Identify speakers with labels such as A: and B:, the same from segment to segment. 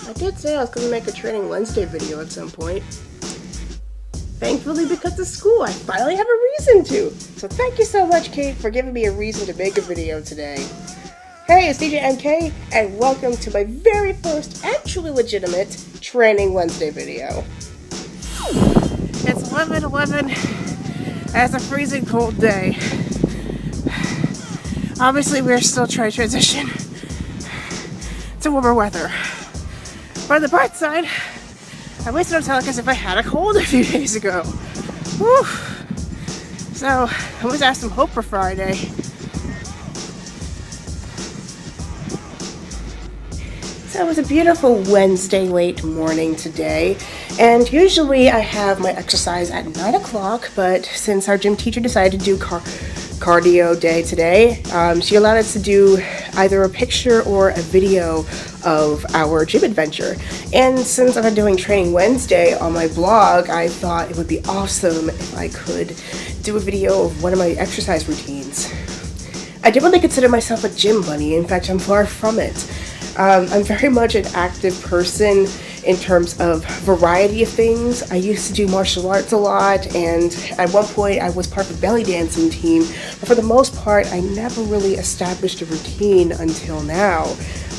A: I did say I was going to make a Training Wednesday video at some point. Thankfully, because of school, I finally have a reason to. So thank you so much, Kate, for giving me a reason to make a video today. Hey, it's DJ MK, and welcome to my very first actually legitimate Training Wednesday video. It's 11:11, and it's a freezing cold day. Obviously, we're still trying to transition to warmer weather. But on the bright side, I wasted on telling us if I had a cold a few days ago. Whew. So, I always have some hope for Friday. So it was a beautiful Wednesday late morning today, and usually I have my exercise at 9 o'clock, but since our gym teacher decided to do cardio day today, she allowed us to do either a picture or a video of our gym adventure. And since I've been doing Training Wednesday on my blog, I thought it would be awesome if I could do a video of one of my exercise routines. I didn't really consider myself a gym bunny. In fact, I'm far from it. I'm very much an active person in terms of variety of things. I used to do martial arts a lot, and at one point I was part of the belly dancing team, but for the most part I never really established a routine until now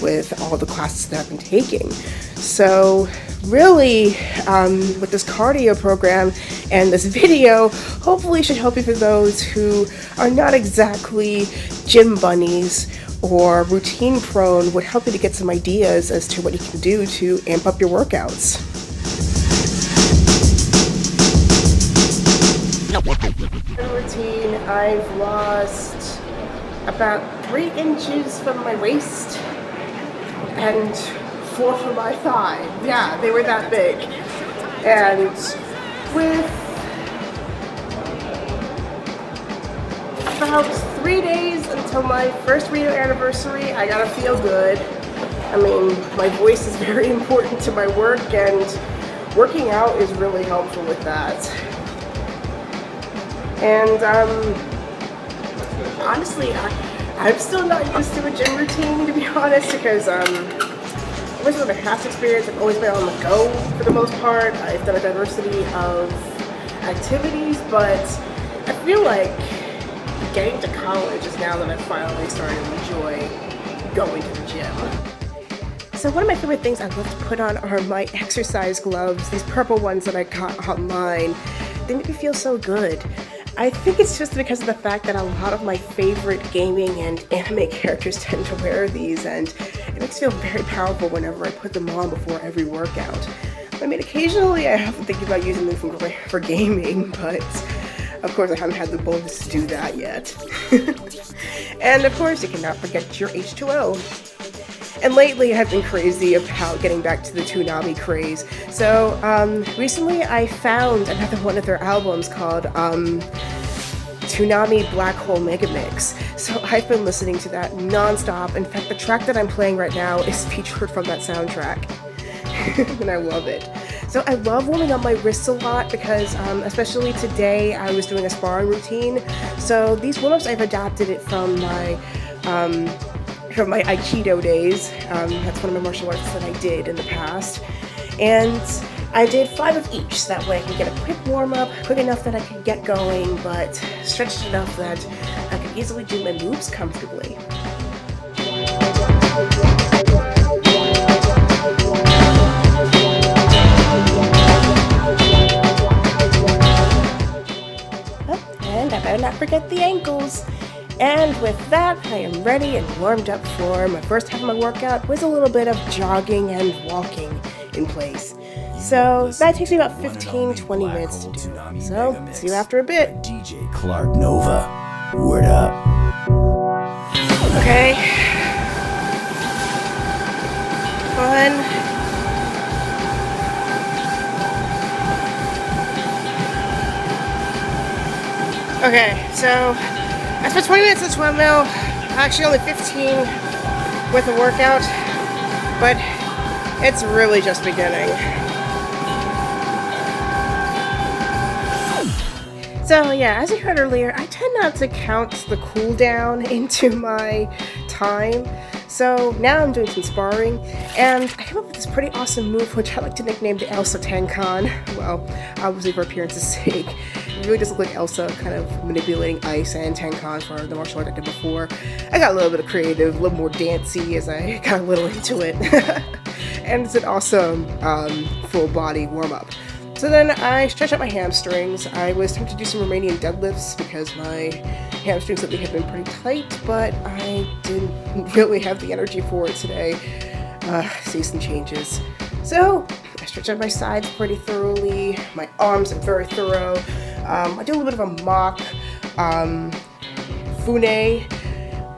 A: with all the classes that I've been taking. So really, with this cardio program and this video, hopefully should help you for those who are not exactly gym bunnies or routine prone, would help you to get some ideas as to what you can do to amp up your workouts. Routine, I've lost about 3 inches from my waist and 4 from my thigh. Yeah, they were that big. And with about 3 days until my first Rio anniversary, I gotta feel good. I mean, my voice is very important to my work, and working out is really helpful with that. And honestly, I'm still not used to a gym routine, to be honest, because with my past experience, I've always been on the go for the most part. I've done a diversity of activities, but I feel like getting to college is now that I've finally started to enjoy going to the gym. So one of my favorite things I love to put on are my exercise gloves, these purple ones that I got online. They make me feel so good. I think it's just because of the fact that a lot of my favorite gaming and anime characters tend to wear these, and it makes me feel very powerful whenever I put them on before every workout. I mean, occasionally I have to think about using them for gaming, but of course I haven't had the bonus to do that yet. And of course you cannot forget your H2O. And lately I've been crazy about getting back to the Toonami craze. So recently I found another one of their albums called Toonami Black Hole Mega Mix. So I've been listening to that non-stop. In fact, the track that I'm playing right now is featured from that soundtrack. And I love it. So I love warming up my wrists a lot because, especially today, I was doing a sparring routine. So these warm-ups, I've adapted it from my Aikido days. That's one of my martial arts that I did in the past. And I did 5 of each, so that way I can get a quick warm-up, quick enough that I can get going, but stretched enough that I can easily do my moves comfortably. And I better not forget the ankles. And with that, I am ready and warmed up for my first half of my workout with a little bit of jogging and walking in place. So that takes me about 15-20 minutes to do. So see you after a bit.
B: DJ Clarknova, word up.
A: Okay. 1. Okay, so I spent 20 minutes in the swim mill, actually only 15 with the workout, but it's really just beginning. So yeah, as you heard earlier, I tend not to count the cool down into my time. So now I'm doing some sparring, and I came up with this pretty awesome move, which I like to nickname the Elsa Tenkan. Well, obviously for appearance's sake. It really does look like Elsa kind of manipulating ice and Tenkan for the martial art I did before. I got a little bit of creative, a little more dancey as I got a little into it. And it's an awesome full body warm-up. So then I stretched out my hamstrings. I was tempted to do some Romanian deadlifts because my hamstrings lately have been pretty tight, but I didn't really have the energy for it today. Season changes. So I stretched out my sides pretty thoroughly. My arms are very thorough. I do a little bit of a mock fune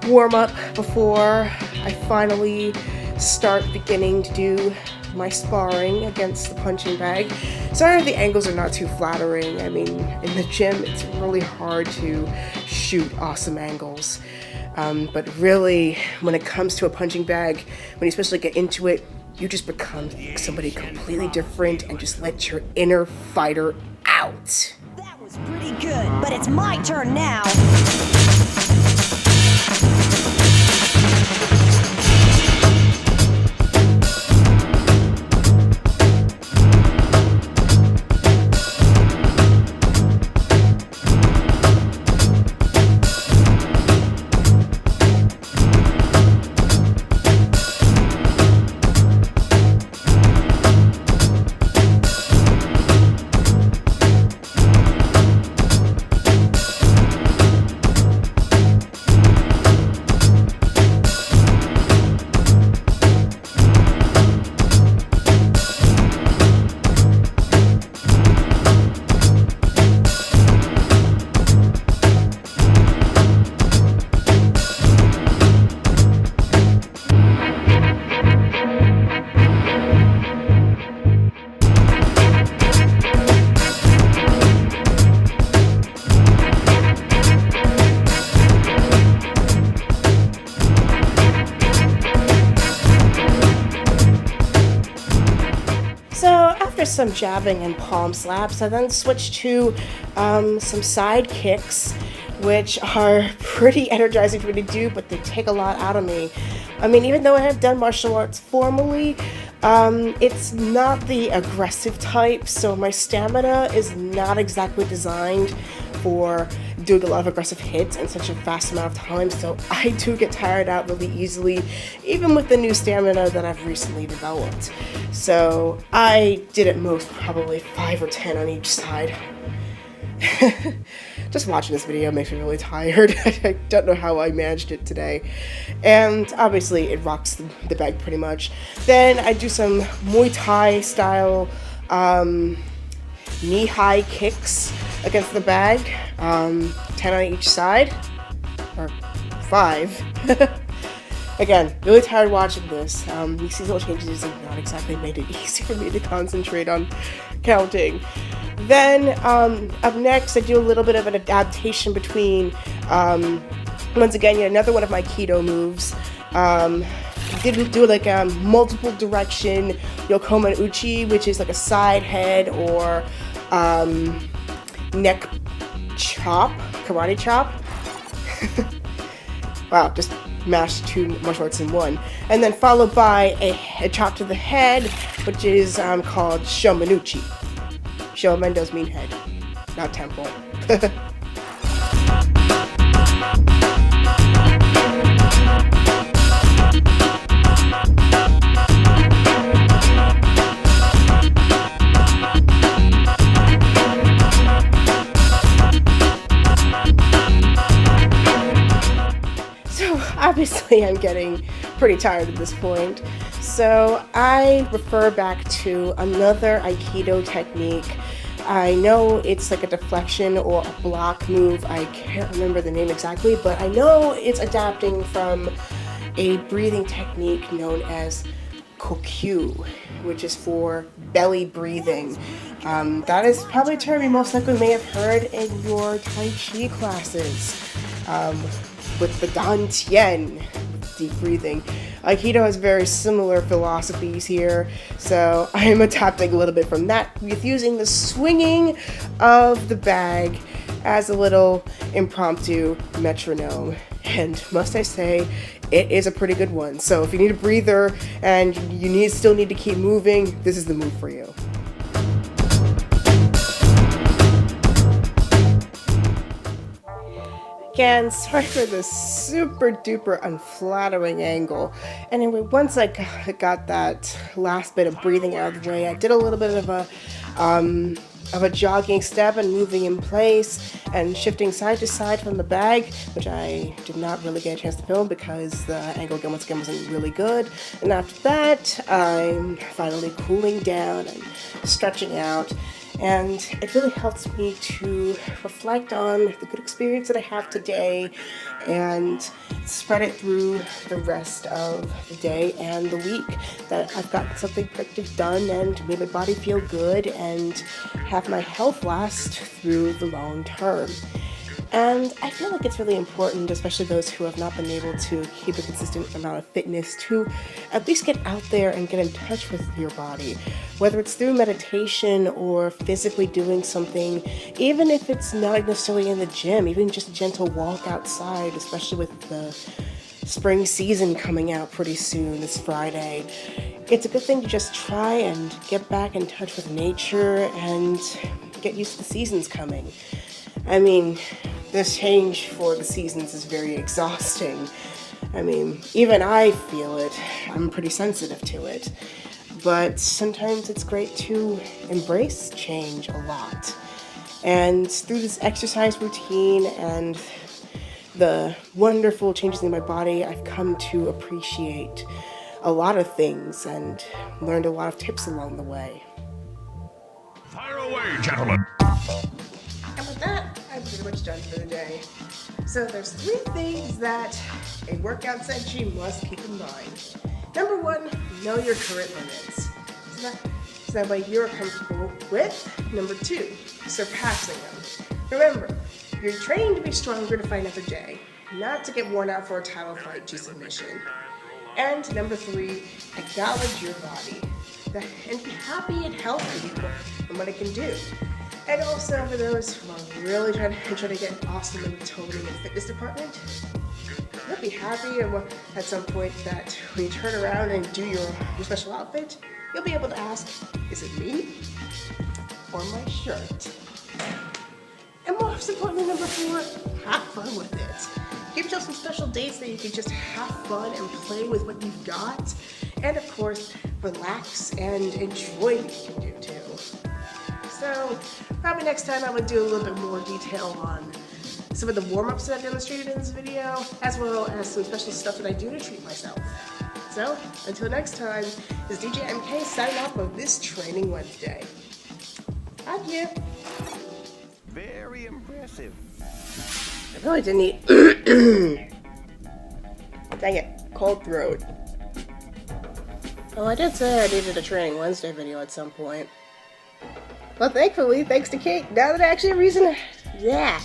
A: warm-up before I finally start beginning to do my sparring against the punching bag. Sorry if the angles are not too flattering. I mean, in the gym, it's really hard to shoot awesome angles. But really, when it comes to a punching bag, when you especially get into it, you just become somebody completely different and just let your inner fighter out.
C: That was pretty good, but it's my turn now.
A: Some jabbing and palm slaps. I then switched to some side kicks, which are pretty energizing for me to do, but they take a lot out of me. I mean, even though I have done martial arts formally, it's not the aggressive type, so my stamina is not exactly designed for doing a lot of aggressive hits in such a fast amount of time, so I do get tired out really easily, even with the new stamina that I've recently developed. So I did at most probably 5 or 10 on each side. Just watching this video makes me really tired. I don't know how I managed it today. And obviously it rocks the bag pretty much. Then I do some Muay Thai style knee-high kicks against the bag, 10 on each side, or 5. Again, really tired watching this. These seasonal changes have not exactly made it easy for me to concentrate on counting. Then, up next, I do a little bit of an adaptation between, once again, yet another one of my keto moves. Did do like a multiple direction Yokoma Uchi, which is like a side head or neck chop, karate chop. Wow, just mashed 2 martial arts in one. And then followed by a chop to the head, which is called Shomenuchi. Shomen does mean head, not temple. Obviously, I'm getting pretty tired at this point, so I refer back to another Aikido technique. I know it's like a deflection or a block move. I can't remember the name exactly, but I know it's adapting from a breathing technique known as kokyu, which is for belly breathing. That is probably a term you most likely may have heard in your Tai Chi classes. With the Dantian, deep breathing. Aikido has very similar philosophies here, so I am adapting a little bit from that with using the swinging of the bag as a little impromptu metronome. And must I say, it is a pretty good one. So if you need a breather and you still need to keep moving, this is the move for you. Again, sorry for the super duper unflattering angle. Anyway, once I got that last bit of breathing out of the way, I did a little bit of a jogging step and moving in place and shifting side to side from the bag, which I did not really get a chance to film because the angle once again wasn't really good. And after that, I'm finally cooling down and stretching out. And it really helps me to reflect on the good experience that I have today and spread it through the rest of the day and the week, that I've gotten something productive done and made my body feel good and have my health last through the long term. And I feel like it's really important, especially those who have not been able to keep a consistent amount of fitness, to at least get out there and get in touch with your body, whether it's through meditation or physically doing something, even if it's not necessarily in the gym, even just a gentle walk outside, especially with the spring season coming out pretty soon this Friday. It's a good thing to just try and get back in touch with nature and get used to the seasons coming. I mean, this change for the seasons is very exhausting. I mean, even I feel it. I'm pretty sensitive to it. But sometimes it's great to embrace change a lot. And through this exercise routine and the wonderful changes in my body, I've come to appreciate a lot of things and learned a lot of tips along the way.
D: Fire away, gentlemen!
A: And with that, I'm pretty much done for the day. So there's 3 things that a workout sentry must keep in mind. Number 1, know your current limits. So that way you're comfortable with. Number 2, surpassing them. Remember, you're trained to be stronger to fight another day, not to get worn out for a title fight to submission. And number 3, acknowledge your body and be happy and healthy in what it can do. And also for those who are really trying to get awesome in the toning and fitness department, you'll be happy at some point that when you turn around and do your special outfit, you'll be able to ask, is it me or my shirt? And most importantly, number 4, have fun with it. Give yourself some special dates that you can just have fun and play with what you've got. And of course, relax and enjoy what you can do too. So probably next time I would do a little bit more detail on some of the warm-ups that I demonstrated in this video, as well as some special stuff that I do to treat myself. So until next time, this is DJ MK signing off of this Training Wednesday. Adieu.
D: Very impressive.
A: I really didn't eat. Dang it, cold throat. Oh, I did say I needed a Training Wednesday video at some point. But thankfully, thanks to Kate, now that I actually have a reason to... Yeah.